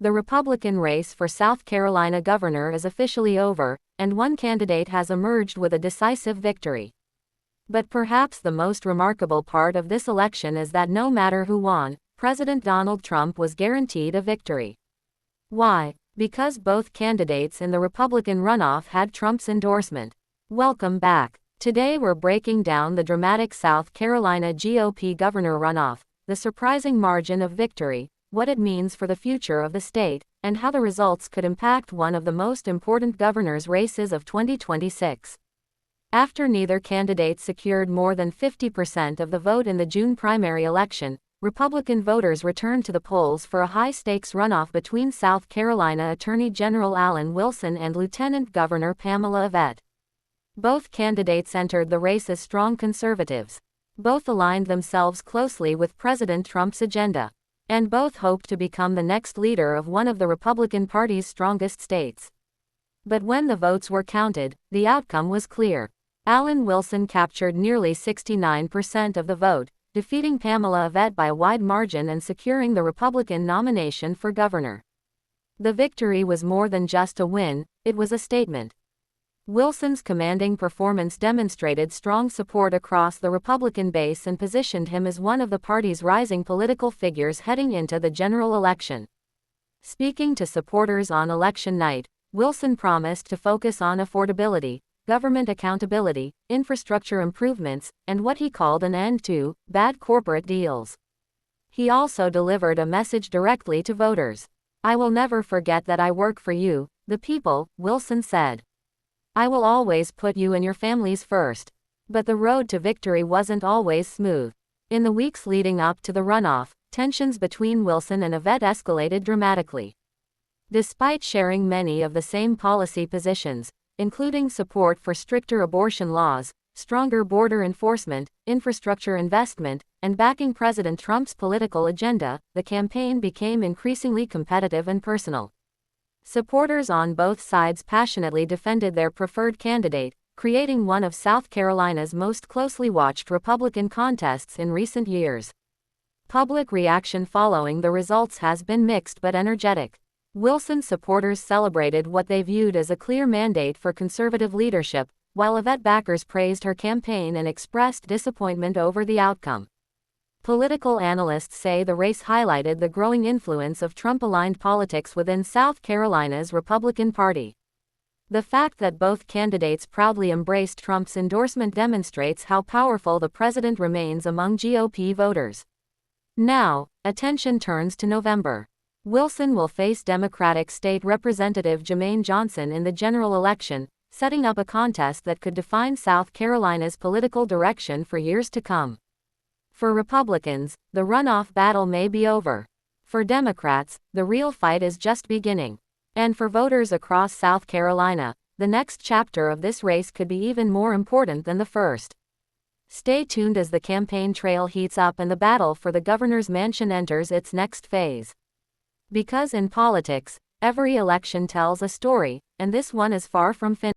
The Republican race for South Carolina governor is officially over, and one candidate has emerged with a decisive victory. But perhaps the most remarkable part of this election is that no matter who won, President Donald Trump was guaranteed a victory. Why? Because both candidates in the Republican runoff had Trump's endorsement. Welcome back. Today we're breaking down the dramatic South Carolina GOP governor runoff, the surprising margin of victory, what it means for the future of the state, and how the results could impact one of the most important governor's races of 2026. After neither candidate secured more than 50% of the vote in the June primary election, Republican voters returned to the polls for a high-stakes runoff between South Carolina Attorney General Alan Wilson and Lieutenant Governor Pamela Evette. Both candidates entered the race as strong conservatives. Both aligned themselves closely with President Trump's agenda. And both hoped to become the next leader of one of the Republican Party's strongest states. But when the votes were counted, the outcome was clear. Alan Wilson captured nearly 69% of the vote, defeating Pamela Evette by a wide margin and securing the Republican nomination for governor. The victory was more than just a win, it was a statement. Wilson's commanding performance demonstrated strong support across the Republican base and positioned him as one of the party's rising political figures heading into the general election. Speaking to supporters on election night, Wilson promised to focus on affordability, government accountability, infrastructure improvements, and what he called an end to bad corporate deals. He also delivered a message directly to voters. "I will never forget that I work for you, the people," Wilson said. "I will always put you and your families first." But the road to victory wasn't always smooth. In the weeks leading up to the runoff, tensions between Wilson and Evette escalated dramatically. Despite sharing many of the same policy positions, including support for stricter abortion laws, stronger border enforcement, infrastructure investment, and backing President Trump's political agenda, the campaign became increasingly competitive and personal. Supporters on both sides passionately defended their preferred candidate, creating one of South Carolina's most closely watched Republican contests in recent years. Public reaction following the results has been mixed but energetic. Wilson supporters celebrated what they viewed as a clear mandate for conservative leadership, while Evette backers praised her campaign and expressed disappointment over the outcome. Political analysts say the race highlighted the growing influence of Trump-aligned politics within South Carolina's Republican Party. The fact that both candidates proudly embraced Trump's endorsement demonstrates how powerful the president remains among GOP voters. Now, attention turns to November. Wilson will face Democratic State Representative Jermaine Johnson in the general election, setting up a contest that could define South Carolina's political direction for years to come. For Republicans, the runoff battle may be over. For Democrats, the real fight is just beginning. And for voters across South Carolina, the next chapter of this race could be even more important than the first. Stay tuned as the campaign trail heats up and the battle for the governor's mansion enters its next phase. Because in politics, every election tells a story, and this one is far from finished.